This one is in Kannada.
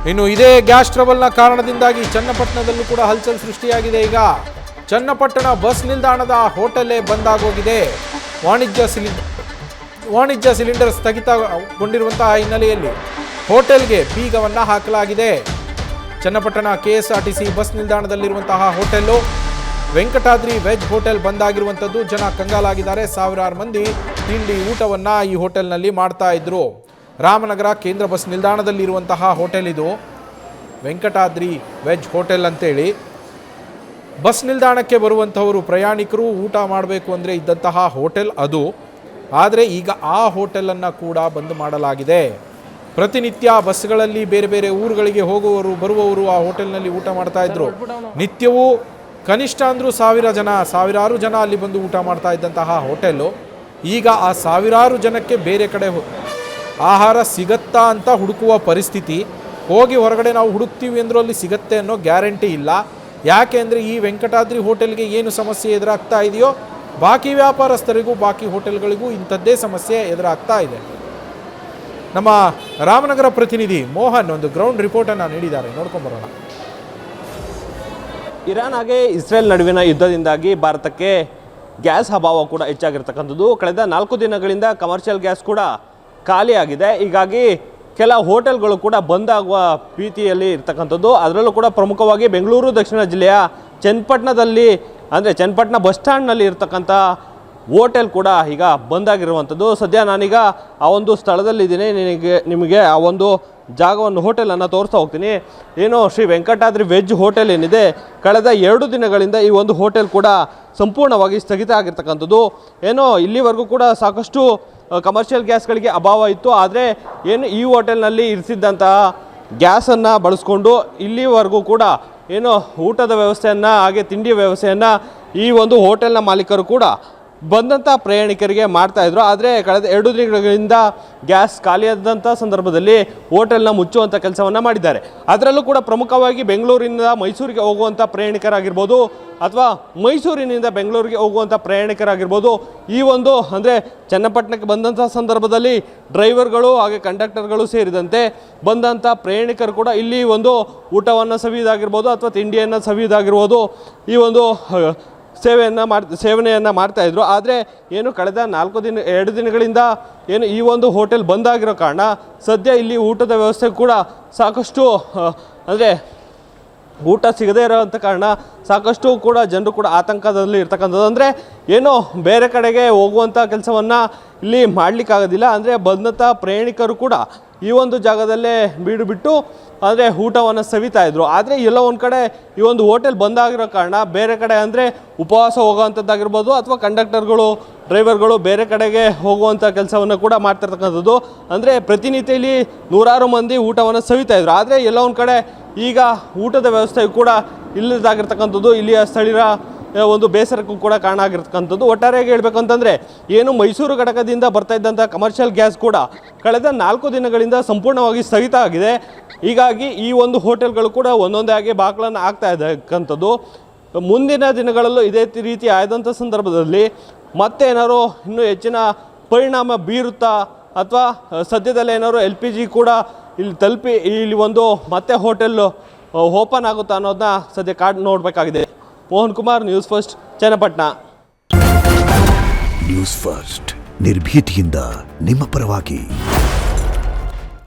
ಇನ್ನು ಇದೇ ಗ್ಯಾಸ್ ಟ್ರಬಲ್ನ ಕಾರಣದಿಂದಾಗಿ ಚನ್ನಪಟ್ಟಣದಲ್ಲೂ ಕೂಡ ಹಲ್ಚಲ್ ಸೃಷ್ಟಿಯಾಗಿದೆ. ಈಗ ಚನ್ನಪಟ್ಟಣ ಬಸ್ ನಿಲ್ದಾಣದ ಹೋಟೆಲ್ಲೇ ಬಂದಾಗೋಗಿದೆ. ವಾಣಿಜ್ಯ ಸಿಲಿಂಡರ್ ಸ್ಥಗಿತಗೊಂಡಿರುವಂತಹ ಹಿನ್ನೆಲೆಯಲ್ಲಿ ಹೋಟೆಲ್ಗೆ ಬೀಗವನ್ನು ಹಾಕಲಾಗಿದೆ. ಚನ್ನಪಟ್ಟಣ KSRTC ಬಸ್ ನಿಲ್ದಾಣದಲ್ಲಿರುವಂತಹ ಹೋಟೆಲ್ಲು ವೆಂಕಟಾದ್ರಿ ವೆಜ್ ಹೋಟೆಲ್ ಬಂದಾಗಿರುವಂಥದ್ದು. ಜನ ಕಂಗಾಲಾಗಿದ್ದಾರೆ. ಸಾವಿರಾರು ಮಂದಿ ತಿಂಡಿ ಊಟವನ್ನು ಈ ಹೋಟೆಲ್ನಲ್ಲಿ ಮಾಡ್ತಾ ಇದ್ರು. ರಾಮನಗರ ಕೇಂದ್ರ ಬಸ್ ನಿಲ್ದಾಣದಲ್ಲಿರುವಂತಹ ಹೋಟೆಲ್ ಇದು, ವೆಂಕಟಾದ್ರಿ ವೆಜ್ ಹೋಟೆಲ್ ಅಂತೇಳಿ. ಬಸ್ ನಿಲ್ದಾಣಕ್ಕೆ ಬರುವಂಥವರು ಪ್ರಯಾಣಿಕರು ಊಟ ಮಾಡಬೇಕು ಅಂದರೆ ಇದ್ದಂತಹ ಹೋಟೆಲ್ ಅದು. ಆದರೆ ಈಗ ಆ ಹೋಟೆಲನ್ನು ಕೂಡ ಬಂದ್ ಮಾಡಲಾಗಿದೆ. ಪ್ರತಿನಿತ್ಯ ಬಸ್ಗಳಲ್ಲಿ ಬೇರೆ ಬೇರೆ ಊರುಗಳಿಗೆ ಹೋಗುವವರು ಬರುವವರು ಆ ಹೋಟೆಲ್ನಲ್ಲಿ ಊಟ ಮಾಡ್ತಾ ಇದ್ರು. ನಿತ್ಯವೂ ಕನಿಷ್ಠ ಅಂದರೂ ಸಾವಿರಾರು ಜನ ಅಲ್ಲಿ ಬಂದು ಊಟ ಮಾಡ್ತಾ ಇದ್ದಂತಹ ಹೋಟೆಲ್ಲು ಈಗ ಆ ಸಾವಿರಾರು ಜನಕ್ಕೆ ಬೇರೆ ಕಡೆ ಆಹಾರ ಸಿಗತ್ತಾ ಅಂತ ಹುಡುಕುವ ಪರಿಸ್ಥಿತಿ. ಹೋಗಿ ಹೊರಗಡೆ ನಾವು ಹುಡುಕ್ತೀವಿ ಅಂದರೂ ಅಲ್ಲಿ ಸಿಗತ್ತೆ ಅನ್ನೋ ಗ್ಯಾರಂಟಿ ಇಲ್ಲ. ಯಾಕೆ ಅಂದರೆ ಈ ವೆಂಕಟಾದ್ರಿ ಹೋಟೆಲ್ಗೆ ಏನು ಸಮಸ್ಯೆ ಎದುರಾಗ್ತಾ ಇದೆಯೋ ಬಾಕಿ ವ್ಯಾಪಾರಸ್ಥರಿಗೂ ಬಾಕಿ ಹೋಟೆಲ್ಗಳಿಗೂ ಇಂಥದ್ದೇ ಸಮಸ್ಯೆ ಎದುರಾಗ್ತಾ ಇದೆ. ನಮ್ಮ ರಾಮನಗರ ಪ್ರತಿನಿಧಿ ಮೋಹನ್ ಒಂದು ಗ್ರೌಂಡ್ ರಿಪೋರ್ಟನ್ನು ನೀಡಿದ್ದಾರೆ, ನೋಡ್ಕೊಂಬರೋಣ. ಇರಾನ್ ಹಾಗೆ ಇಸ್ರೇಲ್ ನಡುವಿನ ಯುದ್ಧದಿಂದಾಗಿ ಭಾರತಕ್ಕೆ ಗ್ಯಾಸ್ ಅಭಾವ ಕೂಡ ಹೆಚ್ಚಾಗಿರ್ತಕ್ಕಂಥದ್ದು. ಕಳೆದ 4 ದಿನಗಳಿಂದ ಕಮರ್ಷಿಯಲ್ ಗ್ಯಾಸ್ ಕೂಡ ಖಾಲಿಯಾಗಿದೆ. ಹೀಗಾಗಿ ಕೆಲ ಹೋಟೆಲ್ಗಳು ಕೂಡ ಬಂದಾಗುವ ಭೀತಿಯಲ್ಲಿ ಇರ್ತಕ್ಕಂಥದ್ದು. ಅದರಲ್ಲೂ ಕೂಡ ಪ್ರಮುಖವಾಗಿ ಬೆಂಗಳೂರು ದಕ್ಷಿಣ ಜಿಲ್ಲೆಯ ಚನ್ನಪಟ್ಟಣದಲ್ಲಿ ಅಂದರೆ ಚನ್ನಪಟ್ಟಣ ಬಸ್ ಸ್ಟ್ಯಾಂಡ್ನಲ್ಲಿ ಇರ್ತಕ್ಕಂಥ ಹೋಟೆಲ್ ಕೂಡ ಈಗ ಬಂದಾಗಿರುವಂಥದ್ದು. ಸದ್ಯ ನಾನೀಗ ಆ ಒಂದು ಸ್ಥಳದಲ್ಲಿದ್ದೀನಿ. ನಿಮಗೆ ಆ ಒಂದು ಜಾಗವನ್ನು ಹೋಟೆಲನ್ನು ತೋರಿಸ್ತಾ ಹೋಗ್ತೀನಿ. ಏನು ಶ್ರೀ ವೆಂಕಟಾದ್ರಿ ವೆಜ್ ಹೋಟೆಲ್ ಏನಿದೆ, ಕಳೆದ 2 ದಿನಗಳಿಂದ ಈ ಒಂದು ಹೋಟೆಲ್ ಕೂಡ ಸಂಪೂರ್ಣವಾಗಿ ಸ್ಥಗಿತ ಆಗಿರ್ತಕ್ಕಂಥದ್ದು. ಏನೋ ಇಲ್ಲಿವರೆಗೂ ಕೂಡ ಸಾಕಷ್ಟು ಕಮರ್ಷಿಯಲ್ ಗ್ಯಾಸ್ಗಳಿಗೆ ಅಭಾವ ಇತ್ತು. ಆದರೆ ಏನು ಈ ಹೋಟೆಲ್ನಲ್ಲಿ ಇರಿಸಿದ್ದಂತಹ ಗ್ಯಾಸನ್ನು ಬಳಸ್ಕೊಂಡು ಇಲ್ಲಿವರೆಗೂ ಕೂಡ ಏನು ಊಟದ ವ್ಯವಸ್ಥೆಯನ್ನು ಹಾಗೆ ತಿಂಡಿ ವ್ಯವಸ್ಥೆಯನ್ನು ಈ ಒಂದು ಹೋಟೆಲ್ನ ಮಾಲೀಕರು ಕೂಡ ಬಂದಂಥ ಪ್ರಯಾಣಿಕರಿಗೆ ಮಾಡ್ತಾಯಿದ್ರು. ಆದರೆ ಕಳೆದ 2 ದಿನಗಳಿಂದ ಗ್ಯಾಸ್ ಖಾಲಿಯಾದಂಥ ಸಂದರ್ಭದಲ್ಲಿ ಹೋಟೆಲ್ನ ಮುಚ್ಚುವಂಥ ಕೆಲಸವನ್ನು ಮಾಡಿದ್ದಾರೆ. ಅದರಲ್ಲೂ ಕೂಡ ಪ್ರಮುಖವಾಗಿ ಬೆಂಗಳೂರಿನಿಂದ ಮೈಸೂರಿಗೆ ಹೋಗುವಂಥ ಪ್ರಯಾಣಿಕರಾಗಿರ್ಬೋದು ಅಥವಾ ಮೈಸೂರಿನಿಂದ ಬೆಂಗಳೂರಿಗೆ ಹೋಗುವಂಥ ಪ್ರಯಾಣಿಕರಾಗಿರ್ಬೋದು, ಈ ಒಂದು ಅಂದರೆ ಚನ್ನಪಟ್ಟಣಕ್ಕೆ ಬಂದಂಥ ಸಂದರ್ಭದಲ್ಲಿ ಡ್ರೈವರ್ಗಳು ಹಾಗೆ ಕಂಡಕ್ಟರ್ಗಳು ಸೇರಿದಂತೆ ಬಂದಂಥ ಪ್ರಯಾಣಿಕರು ಕೂಡ ಇಲ್ಲಿ ಒಂದು ಊಟವನ್ನು ಸವಿಯೋದಾಗಿರ್ಬೋದು ಅಥವಾ ತಿಂಡಿಯನ್ನು ಸವಿಯೋದಾಗಿರ್ಬೋದು ಈ ಒಂದು ಸೇವನೆಯನ್ನು ಮಾಡ್ತಾಯಿದ್ರು. ಆದರೆ ಏನು ಕಳೆದ 2 ದಿನಗಳಿಂದ ಏನು ಈ ಒಂದು ಹೋಟೆಲ್ ಬಂದಾಗಿರೋ ಕಾರಣ ಸದ್ಯ ಇಲ್ಲಿ ಊಟದ ವ್ಯವಸ್ಥೆ ಕೂಡ ಸಾಕಷ್ಟು ಅಂದರೆ ಊಟ ಸಿಗದೇ ಇರೋವಂಥ ಕಾರಣ ಸಾಕಷ್ಟು ಕೂಡ ಜನರು ಕೂಡ ಆತಂಕದಲ್ಲಿ ಇರ್ತಕ್ಕಂಥದ್ದು. ಅಂದರೆ ಏನೋ ಬೇರೆ ಕಡೆಗೆ ಹೋಗುವಂಥ ಕೆಲಸವನ್ನು ಇಲ್ಲಿ ಮಾಡಲಿಕ್ಕಾಗೋದಿಲ್ಲ. ಅಂದರೆ ಬಂದಂಥ ಪ್ರಯಾಣಿಕರು ಕೂಡ ಈ ಒಂದು ಜಾಗದಲ್ಲೇ ಬೀಡು ಬಿಟ್ಟು ಅಂದರೆ ಊಟವನ್ನು ಸವಿತಾ ಇದ್ರು. ಆದರೆ ಎಲ್ಲ ಒಂದು ಕಡೆ ಈ ಒಂದು ಹೋಟೆಲ್ ಬಂದಾಗಿರೋ ಕಾರಣ ಬೇರೆ ಕಡೆ ಅಂದರೆ ಉಪವಾಸ ಹೋಗೋವಂಥದ್ದಾಗಿರ್ಬೋದು ಅಥವಾ ಕಂಡಕ್ಟರ್ಗಳು ಡ್ರೈವರ್ಗಳು ಬೇರೆ ಕಡೆಗೆ ಹೋಗುವಂಥ ಕೆಲಸವನ್ನು ಕೂಡ ಮಾಡ್ತಿರ್ತಕ್ಕಂಥದ್ದು. ಅಂದರೆ ಪ್ರತಿನಿತ್ಯ ಇಲ್ಲಿ ನೂರಾರು ಮಂದಿ ಊಟವನ್ನು ಸವಿತಾ ಇದ್ರು. ಆದರೆ ಎಲ್ಲ ಒಂದು ಕಡೆ ಈಗ ಊಟದ ವ್ಯವಸ್ಥೆ ಕೂಡ ಇಲ್ಲದಾಗಿರ್ತಕ್ಕಂಥದ್ದು ಇಲ್ಲಿಯ ಸ್ಥಳೀಯರ ಒಂದು ಬೇಸರಕ್ಕೂ ಕೂಡ ಕಾರಣ ಆಗಿರ್ತಕ್ಕಂಥದ್ದು. ಒಟ್ಟಾರೆಯಾಗಿ ಹೇಳಬೇಕು ಅಂತಂದರೆ ಏನು ಮೈಸೂರು ಘಟಕದಿಂದ ಬರ್ತಾ ಇದ್ದಂಥ ಕಮರ್ಷಿಯಲ್ ಗ್ಯಾಸ್ ಕೂಡ ಕಳೆದ 4 ದಿನಗಳಿಂದ ಸಂಪೂರ್ಣವಾಗಿ ಸ್ಥಗಿತ ಆಗಿದೆ. ಹೀಗಾಗಿ ಈ ಒಂದು ಹೋಟೆಲ್ಗಳು ಕೂಡ ಒಂದೊಂದೇ ಆಗಿ ಬಾಗಿಲನ್ನು ಆಗ್ತಾ ಇದ್ದಕ್ಕಂಥದ್ದು. ಮುಂದಿನ ದಿನಗಳಲ್ಲೂ ಇದೇ ರೀತಿ ಆದಂಥ ಸಂದರ್ಭದಲ್ಲಿ ಮತ್ತೆ ಏನಾದ್ರು ಇನ್ನೂ ಹೆಚ್ಚಿನ ಪರಿಣಾಮ ಬೀರುತ್ತಾ ಅಥವಾ ಸದ್ಯದಲ್ಲೇ ಏನಾದ್ರು LPG ಕೂಡ ಇಲ್ಲಿ ತಲುಪಿ ಇಲ್ಲಿ ಒಂದು ಮತ್ತೆ ಹೋಟೆಲ್ ಓಪನ್ ಆಗುತ್ತಾ ಅನ್ನೋದನ್ನ ಸದ್ಯ ಕಾದು ನೋಡಬೇಕಾಗಿದೆ. Mohan Kumar, news first, Channapatna. News first ನಿರ್ಭೀತಿಯಿಂದ ನಿಮ್ಮ ಪರವಾಗಿ.